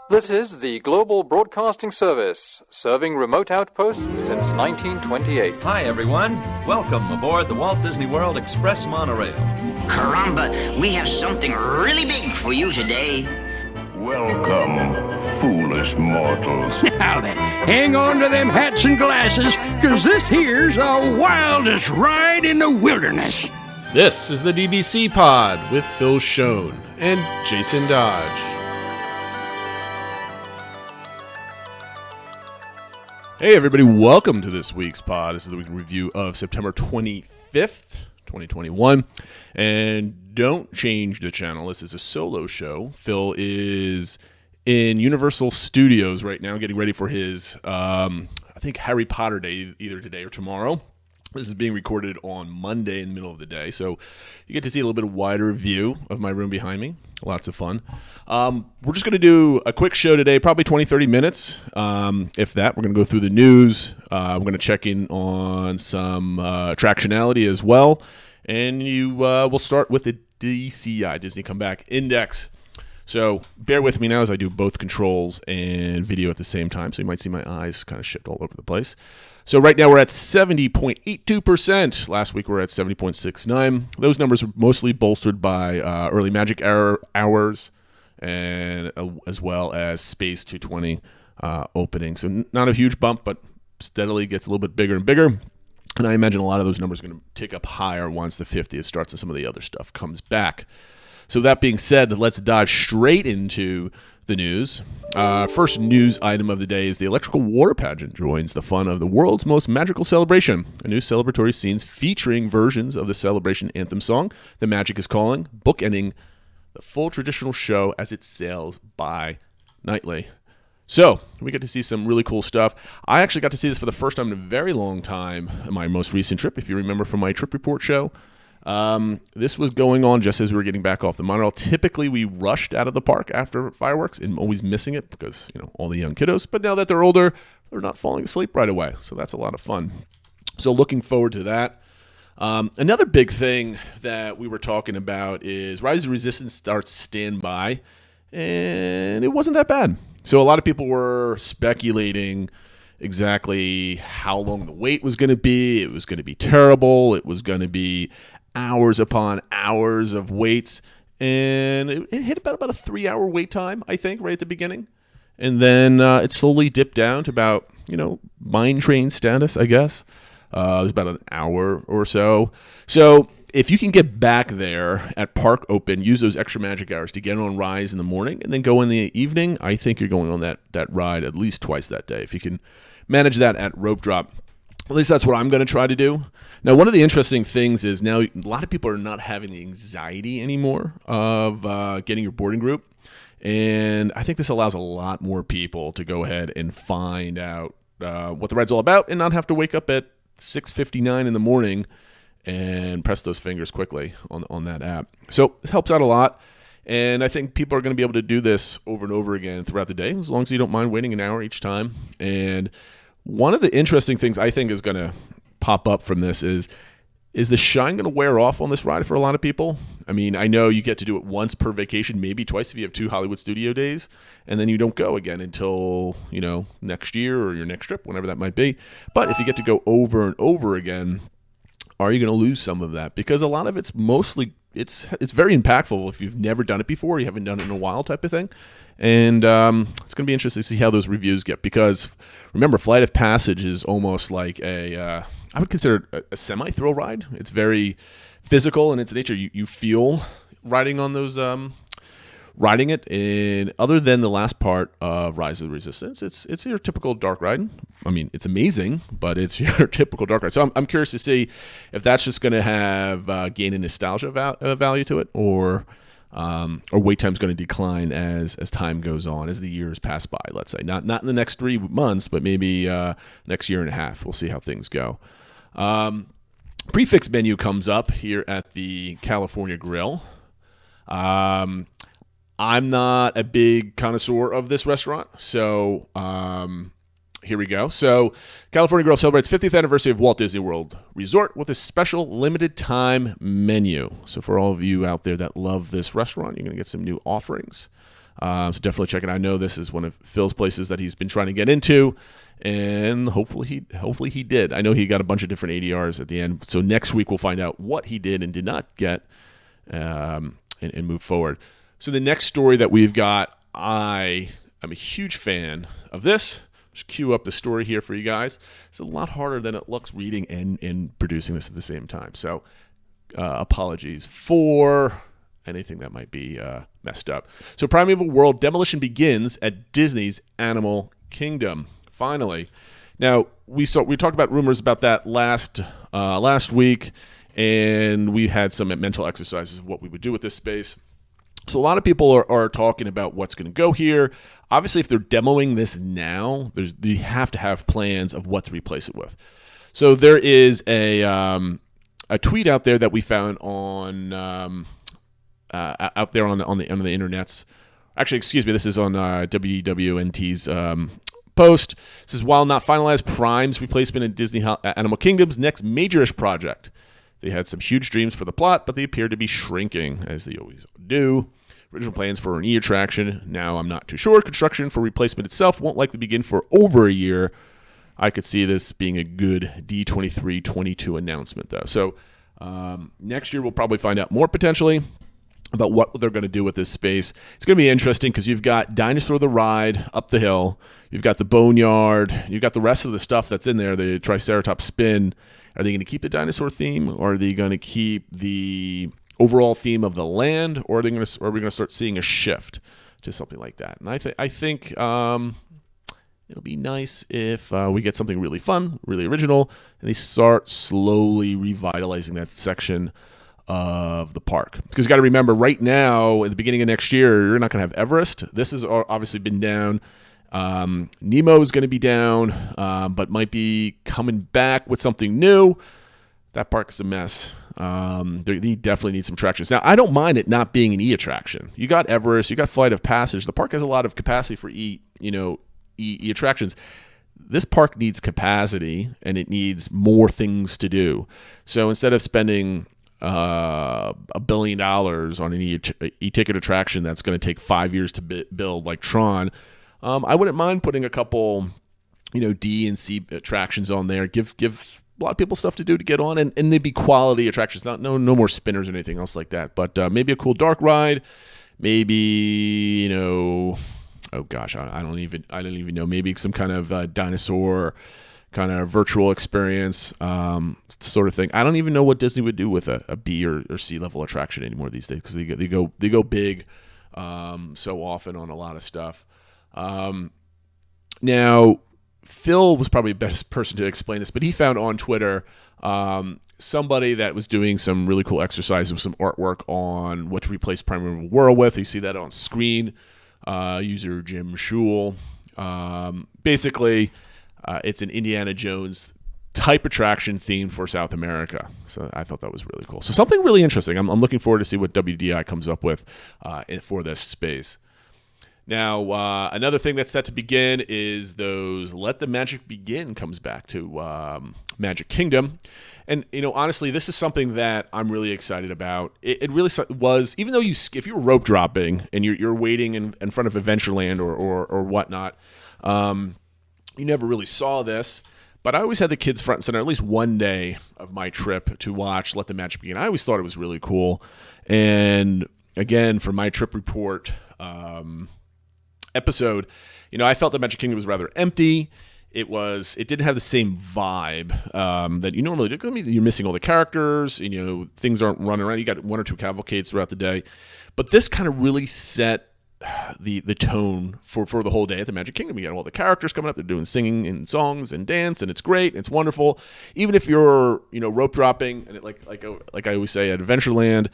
This is the Global Broadcasting Service, serving remote outposts since 1928. Hi, everyone. Welcome aboard the Walt Disney World Express monorail. Caramba, we have something really big for you today. Welcome, foolish mortals. Now then, hang on to them hats and glasses, because this here's the wildest ride in the wilderness. This is the DBC Pod with Phil Schoen and Jason Dodge. Hey everybody, welcome to this week's pod. This is the week review of September 25th, 2021. And don't change the channel. This is a solo show. Phil is in Universal Studios right now getting ready for his, I think, Harry Potter Day, either today or tomorrow. This is being recorded on Monday in the middle of the day, so you get to see a little bit of wider view of my room behind me. Lots of fun. We're just going to do a quick show today, probably 20, 30 minutes, if that. We're going to go through the news. We're going to check in on some Attractionality as well, and we'll start with the DCI, Disney Comeback Index. So bear with me now as I do both controls and video at the same time, so you might see my eyes kind of shift all over the place. So right now we're at 70.82%. Last week we were at 70.69. Those numbers are mostly bolstered by early magic hours and as well as Space 220 opening. So not a huge bump, but steadily gets a little bit bigger and bigger. And I imagine a lot of those numbers are going to tick up higher once the 50th starts and some of the other stuff comes back. So that being said, let's dive straight into the news. First news item of the day is the electrical War Pageant joins the fun of the world's most magical celebration. A new celebratory scenes featuring versions of the celebration anthem song, The Magic is Calling, bookending the full traditional show as it sails by nightly. So we get to see some really cool stuff. I actually got to see this for the first time in a very long time in my most recent trip, if you remember from my trip report show. This was going on just as we were getting back off the monorail. Typically, we rushed out of the park after fireworks and always missing it because, all the young kiddos. But now that they're older, they're not falling asleep right away. So that's a lot of fun. So looking forward to that. Another big thing that we were talking about is Rise of Resistance starts standby, and it wasn't that bad. So a lot of people were speculating exactly how long the wait was going to be. It was going to be terrible. It was going to be hours upon hours of waits, and it hit about a 3-hour wait time, I think, right at the beginning, and then it slowly dipped down to about mine train status, I guess. It was about an hour or so. So if you can get back there at park open, use those extra magic hours to get on Rise in the morning and then go in the evening, I think you're going on that ride at least twice that day. If you can manage that at rope drop, at least that's what I'm going to try to do. Now, one of the interesting things is now a lot of people are not having the anxiety anymore of getting your boarding group. And I think this allows a lot more people to go ahead and find out what the ride's all about and not have to wake up at 6:59 in the morning and press those fingers quickly on that app. So this helps out a lot. And I think people are going to be able to do this over and over again throughout the day, as long as you don't mind waiting an hour each time. And one of the interesting things I think is going to pop up from this is the shine going to wear off on this ride for a lot of people? I mean, I know you get to do it once per vacation, maybe twice if you have 2 Hollywood studio days, and then you don't go again until, next year or your next trip, whenever that might be. But if you get to go over and over again, are you going to lose some of that? Because a lot of it's mostly, it's very impactful if you've never done it before, you haven't done it in a while type of thing. And it's going to be interesting to see how those reviews get, because remember, Flight of Passage is almost like I would consider it a semi-thrill ride. It's very physical in its nature. You feel riding on those, riding it. And other than the last part of Rise of the Resistance, it's your typical dark ride. I mean, it's amazing, but it's your typical dark ride. So I'm curious to see if that's just going to have gain a nostalgia value to it, or wait time's going to decline as time goes on, as the years pass by, let's say. Not in the next 3 months, but maybe next year and a half. We'll see how things go. Prefix menu comes up here at the California Grill. I'm not a big connoisseur of this restaurant, so here we go. So, California Grill celebrates 50th anniversary of Walt Disney World Resort with a special limited time menu. So, for all of you out there that love this restaurant, you're going to get some new offerings. So definitely check it out. I know this is one of Phil's places that he's been trying to get into, and hopefully he did. I know he got a bunch of different ADRs at the end. So next week we'll find out what he did and did not get, and move forward. So the next story that we've got, I'm a huge fan of this. Just cue up the story here for you guys. It's a lot harder than it looks reading and producing this at the same time. So apologies for anything that might be messed up. So Primeval World demolition begins at Disney's Animal Kingdom. Finally. Now, we talked about rumors about that last week, and we had some mental exercises of what we would do with this space. So a lot of people are talking about what's going to go here. Obviously, if they're demoing this now, you have to have plans of what to replace it with. So there is a tweet out there that we found on out there on the internets. Actually, excuse me, this is on WWNT's post. It says, while not finalized, Prime's replacement in Disney Animal Kingdom's next major-ish project. They had some huge dreams for the plot, but they appear to be shrinking, as they always do. Original plans for an E-attraction. Now I'm not too sure. Construction for replacement itself won't likely begin for over a year. I could see this being a good D23-22 announcement, though. So next year we'll probably find out more potentially about what they're going to do with this space. It's going to be interesting because you've got Dinosaur the Ride up the hill. You've got the Boneyard. You've got the rest of the stuff that's in there, the Triceratops Spin. Are they going to keep the dinosaur theme, or are they going to keep the overall theme of the land, or are we going to start seeing a shift to something like that? And I think it'll be nice if we get something really fun, really original, and they start slowly revitalizing that section of the park. Because you got to remember, right now, at the beginning of next year, you're not going to have Everest. This has obviously been down. Nemo is going to be down, but might be coming back with something new. That park is a mess. They definitely need some attractions. Now, I don't mind it not being an E-attraction. You got Everest, you got Flight of Passage. The park has a lot of capacity for E attractions. This park needs capacity, and it needs more things to do. So instead of spending $1 billion on an e-ticket attraction that's going to take 5 years to build, like Tron, I wouldn't mind putting a couple, D and C attractions on there. Give a lot of people stuff to do to get on, and they'd be quality attractions. No more spinners or anything else like that. But maybe a cool dark ride. Maybe oh gosh, I don't even know. Maybe some kind of dinosaur kind of virtual experience sort of thing. I don't even know what Disney would do with a B or C level attraction anymore these days, because they go big so often on a lot of stuff. Now, Phil was probably the best person to explain this, but he found on Twitter somebody that was doing some really cool exercises with some artwork on what to replace Primeval World with. You see that on screen. User Jim Schul. Basically, it's an Indiana Jones type attraction themed for South America. So I thought that was really cool. So something really interesting. I'm looking forward to see what WDI comes up with for this space. Now, another thing that's set to begin is those Let the Magic Begin comes back to Magic Kingdom. And, honestly, this is something that I'm really excited about. It really was, even though if you were rope dropping and you're waiting in front of Adventureland or whatnot, you never really saw this. But I always had the kids front and center at least one day of my trip to watch Let the Magic Begin. I always thought it was really cool. And, again, for my trip report episode, I felt that Magic Kingdom was rather empty. It didn't have the same vibe that you normally do. You're missing all the characters. Things aren't running around. You got one or two cavalcades throughout the day, but this kind of really set the tone for the whole day at the Magic Kingdom. You got all the characters coming up. They're doing singing and songs and dance, and it's great. And it's wonderful. Even if you're rope dropping, and like I always say at Adventureland,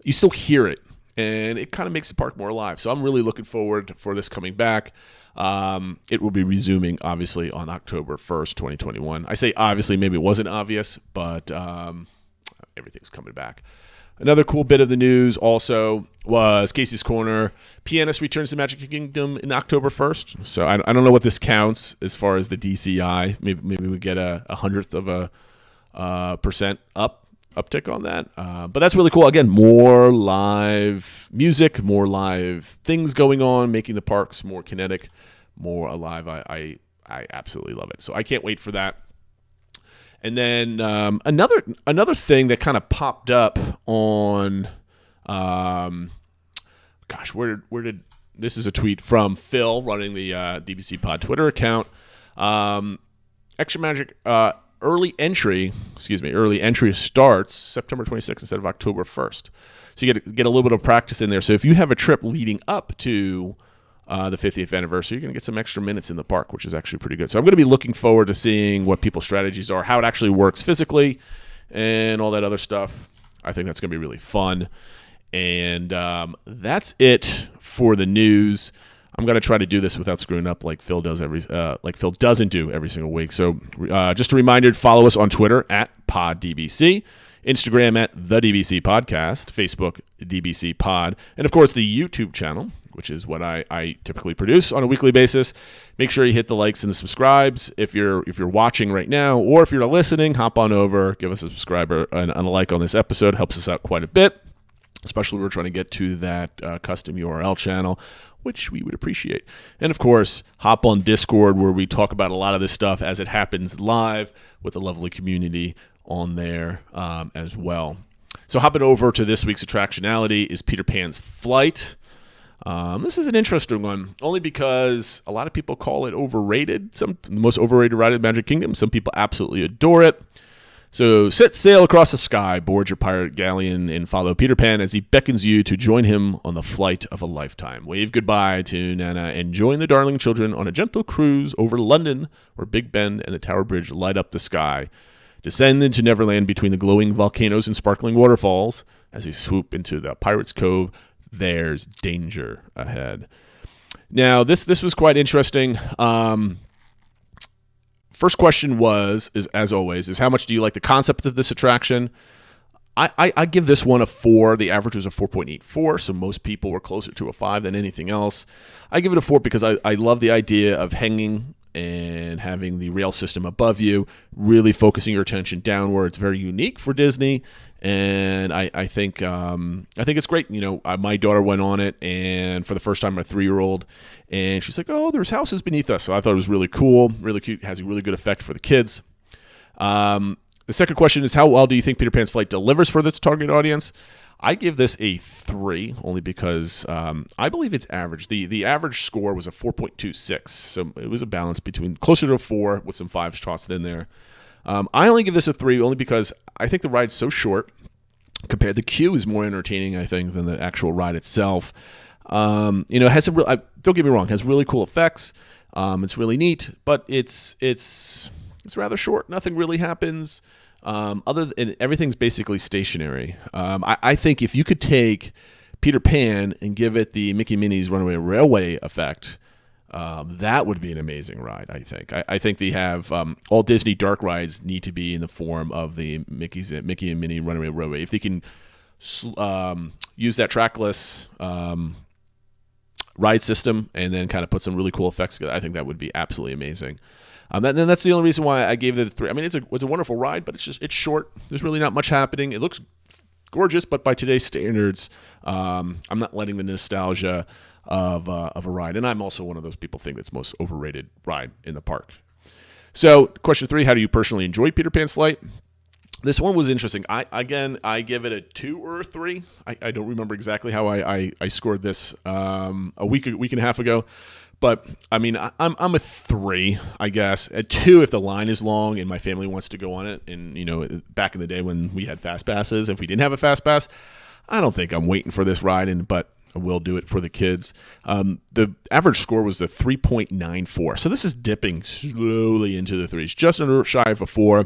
you still hear it. And it kind of makes the park more alive. So I'm really looking forward for this coming back. It will be resuming, obviously, on October 1st, 2021. I say obviously, maybe it wasn't obvious, but everything's coming back. Another cool bit of the news also was Casey's Corner. Pianist returns to Magic Kingdom in October 1st. So I don't know what this counts as far as the DCI. Maybe we get a 100th of a percent uptick on that. But that's really cool. Again, more live music, more live things going on, making the parks more kinetic, more alive. I absolutely love it. So I can't wait for that. And then another thing that kind of popped up on, where did this is a tweet from Phil running the DBC Pod Twitter account. Extra Magic early entry starts September 26th instead of October 1st. So you get a little bit of practice in there. So if you have a trip leading up to the 50th anniversary, you're going to get some extra minutes in the park, which is actually pretty good. So I'm going to be looking forward to seeing what people's strategies are, how it actually works physically, and all that other stuff. I think that's going to be really fun. And that's it for the news. I'm going to try to do this without screwing up like Phil doesn't do every single week. So just a reminder to follow us on Twitter at PodDBC, Instagram at the DBC Podcast, Facebook DBC Pod, and of course the YouTube channel, which is what I typically produce on a weekly basis. Make sure you hit the likes and the subscribes if you're watching right now, or if you're listening, hop on over, give us a subscriber and a like on this episode. Helps us out quite a bit, especially when we're trying to get to that custom URL channel, which we would appreciate. And of course, hop on Discord, where we talk about a lot of this stuff as it happens live with a lovely community on there as well. So hopping over to this week's Attractionality is Peter Pan's Flight. This is an interesting one, only because a lot of people call it overrated. The most overrated ride in Magic Kingdom. Some people absolutely adore it. So set sail across the sky, board your pirate galleon, and follow Peter Pan as he beckons you to join him on the flight of a lifetime. Wave goodbye to Nana and join the darling children on a gentle cruise over London, where Big Ben and the Tower Bridge light up the sky. Descend into Neverland between the glowing volcanoes and sparkling waterfalls. As you swoop into the Pirate's Cove, there's danger ahead. Now, this was quite interesting. First question is as always, how much do you like the concept of this attraction? I give this one a 4. The average was a 4.84, so most people were closer to a 5 than anything else. I give it a 4 because I love the idea of hanging and having the rail system above you, really focusing your attention downward. It's very unique for Disney, and I think it's great. You know, my daughter went on it, and for the first time, my 3-year-old, and she's like, "Oh, there's houses beneath us." So I thought it was really cool, really cute. Has a really good effect for the kids. The second question is, how well do you think Peter Pan's Flight delivers for this target audience? I give this a 3, only because I believe it's average. The average score was a 4.26, so it was a balance between closer to a 4 with some 5s tossed in there. I only give this a 3 only because I think the ride's so short. The queue is more entertaining, I think, than the actual ride itself. It has don't get me wrong, it has really cool effects. It's really neat, but it's rather short. Nothing really happens. Everything's basically stationary. I think if you could take Peter Pan and give it the Mickey Minnie's Runaway Railway effect, that would be an amazing ride, I think. I think they have all Disney dark rides need to be in the form of the Mickey and Minnie Runaway Railway. If they can use that trackless ride system and then kind of put some really cool effects together, I think that would be absolutely amazing. Then that's the only reason why I gave it a 3. I mean, it's a wonderful ride, but it's short. There's really not much happening. It looks gorgeous, but by today's standards, I'm not letting the nostalgia of a ride. And I'm also one of those people think it's the most overrated ride in the park. So, question 3: how do you personally enjoy Peter Pan's Flight? This one was interesting. I give it a 2 or a 3. I don't remember exactly how I scored this a week and a half ago. But I mean, I'm a 3, I guess. A 2 if the line is long and my family wants to go on it. And back in the day when we had fast passes, if we didn't have a fast pass, I don't think I'm waiting for this ride. But I will do it for the kids. The average score was a 3.94. So this is dipping slowly into the 3s, just under shy of a 4.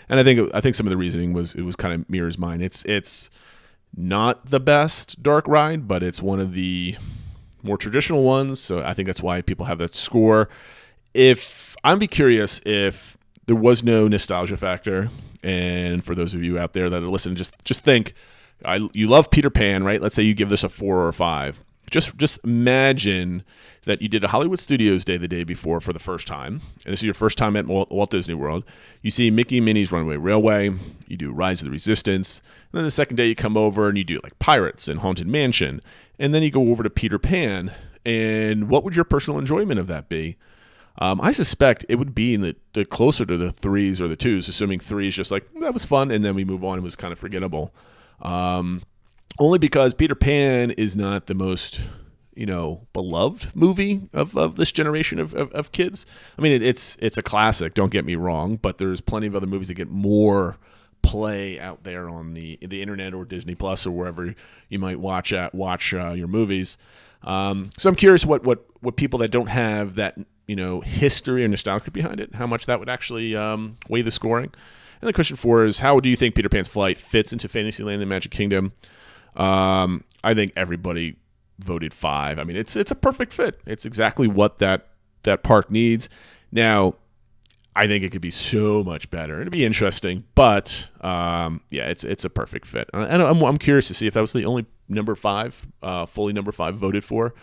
And I think some of the reasoning was kind of mirrors mine. It's not the best dark ride, but it's one of the more traditional ones, so I think that's why people have that score. I'd be curious if there was no nostalgia factor, and for those of you out there that are listening, just think, you love Peter Pan, right? Let's say you give this a 4 or a 5. Just imagine that you did a Hollywood Studios Day the day before for the first time, and this is your first time at Walt Disney World. You see Mickey and Minnie's Runaway Railway, you do Rise of the Resistance, and then the second day you come over and you do like Pirates and Haunted Mansion, and then you go over to Peter Pan, and what would your personal enjoyment of that be? I suspect it would be in the closer to the 3s or the 2s, assuming 3 is just like, that was fun, and then we move on, it was kind of forgettable. Only because Peter Pan is not the most, beloved movie of this generation of kids. I mean, it's a classic, don't get me wrong, but there's plenty of other movies that get more play out there on the internet or Disney Plus or wherever you might watch your movies. So I'm curious what people that don't have that, history or nostalgia behind it, how much that would actually weigh the scoring. And the question 4 is, how do you think Peter Pan's Flight fits into Fantasyland and Magic Kingdom? I think everybody voted 5. I mean, it's a perfect fit. It's exactly what that park needs. Now, I think it could be so much better. It'd be interesting, but it's a perfect fit. And I'm curious to see if that was the only number 5, fully number 5 voted for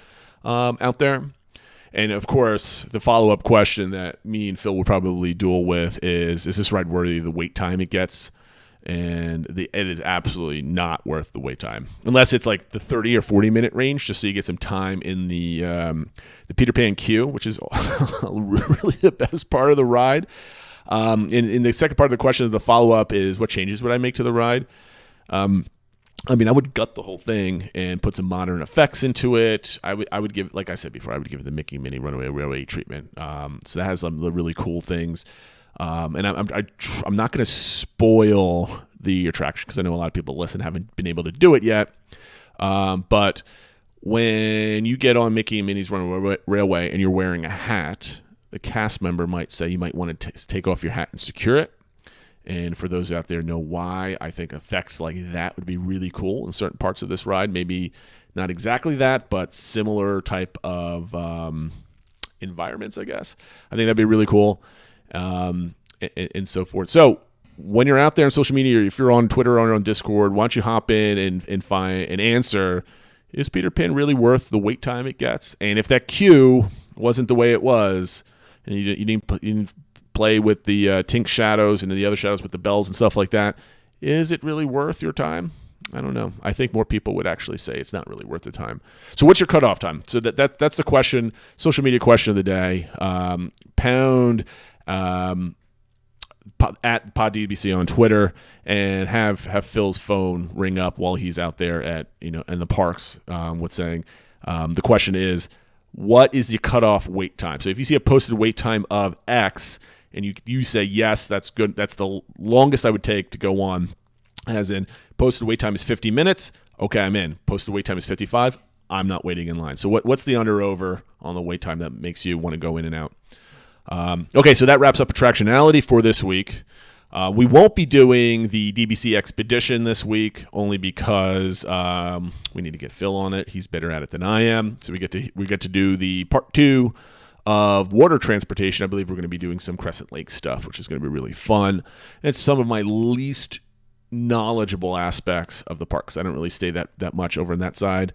out there. And of course, the follow-up question that me and Phil will probably duel with is this ride worthy of the wait time it gets? And it is absolutely not worth the wait time, unless it's like the 30 or 40 minute range, just so you get some time in the Peter Pan queue, which is really the best part of the ride. In the second part of the question, the follow-up is, what changes would I make to the ride? I would gut the whole thing and put some modern effects into it. I would give, like I said before, I would give it the Mickey Minnie Runaway Railway treatment. So that has some really cool things. And I'm not going to spoil the attraction because I know a lot of people haven't been able to do it yet. But when you get on Mickey and Minnie's Runaway Railway and you're wearing a hat, the cast member might say you might want to take off your hat and secure it. And for those out there know why, I think effects like that would be really cool in certain parts of this ride. Maybe not exactly that, but similar type of environments, I guess. I think that'd be really cool. And so forth. So when you're out there on social media, or if you're on Twitter or on Discord, why don't you hop in and find an answer? Is Peter Pan really worth the wait time it gets? And if that queue wasn't the way it was, and you didn't play with the Tink shadows and the other shadows with the bells and stuff like that, is it really worth your time? I don't know. I think more people would actually say it's not really worth the time. So what's your cutoff time? So that's the question, social media question of the day. Pound at PodDBC on Twitter, and have Phil's phone ring up while he's out there at in the parks. What's saying? The question is, what is the cutoff wait time? So if you see a posted wait time of X, and you say yes, that's good. That's the longest I would take to go on. As in, posted wait time is 50 minutes. Okay, I'm in. Posted wait time is 55. I'm not waiting in line. So what's the under over on the wait time that makes you want to go in and out? Okay, so that wraps up Attractionality for this week. We won't be doing the DBC Expedition this week, only because we need to get Phil on it. He's better at it than I am. So we get to do the part 2 of water transportation. I believe we're going to be doing some Crescent Lake stuff, which is going to be really fun. And it's some of my least knowledgeable aspects of the park, because I don't really stay that much over on that side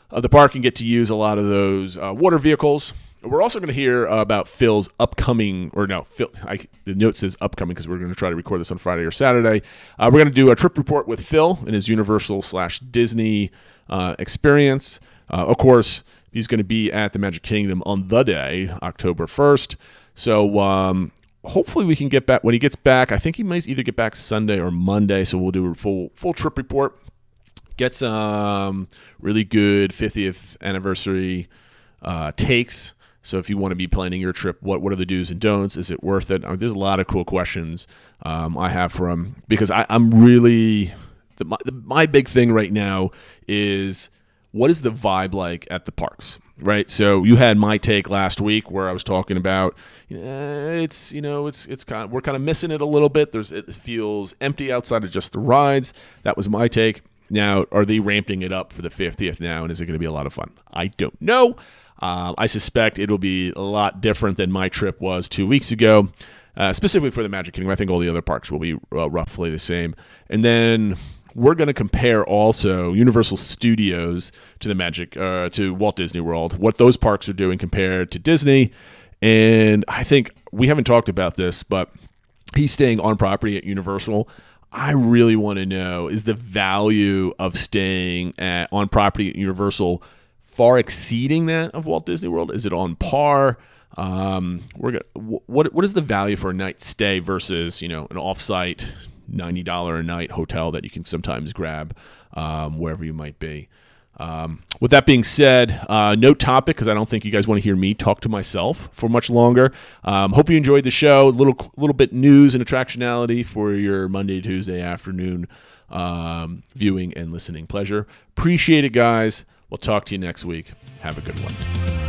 of the park and get to use a lot of those water vehicles. We're also going to hear about Phil's upcoming, the note says upcoming because we're going to try to record this on Friday or Saturday. We're going to do a trip report with Phil and his Universal/Disney experience. Of course, he's going to be at the Magic Kingdom on the day, October 1st. So hopefully we can get back. When he gets back, I think he might either get back Sunday or Monday, so we'll do a full trip report. Get some really good 50th anniversary takes. So if you want to be planning your trip, what are the do's and don'ts? Is it worth it? There's a lot of cool questions I have for him, because I'm really my big thing right now is, what is the vibe like at the parks, right? So you had my take last week where I was talking about it's kind of, we're kind of missing it a little bit. It feels empty outside of just the rides. That was my take. Now, are they ramping it up for the 50th now, and is it going to be a lot of fun? I don't know. I suspect it'll be a lot different than my trip was 2 weeks ago, specifically for the Magic Kingdom. I think all the other parks will be roughly the same. And then we're going to compare also Universal Studios to to Walt Disney World, what those parks are doing compared to Disney. And I think we haven't talked about this, but he's staying on property at Universal. I really want to know, is the value of staying on property at Universal far exceeding that of Walt Disney World? Is it on par? What is the value for a night stay versus, an off-site $90 a night hotel that you can sometimes grab wherever you might be? With that being said, no topic, because I don't think you guys want to hear me talk to myself for much longer. Hope you enjoyed the show. A little bit news and attractionality for your Monday, Tuesday afternoon viewing and listening pleasure. Appreciate it, guys. We'll talk to you next week. Have a good one.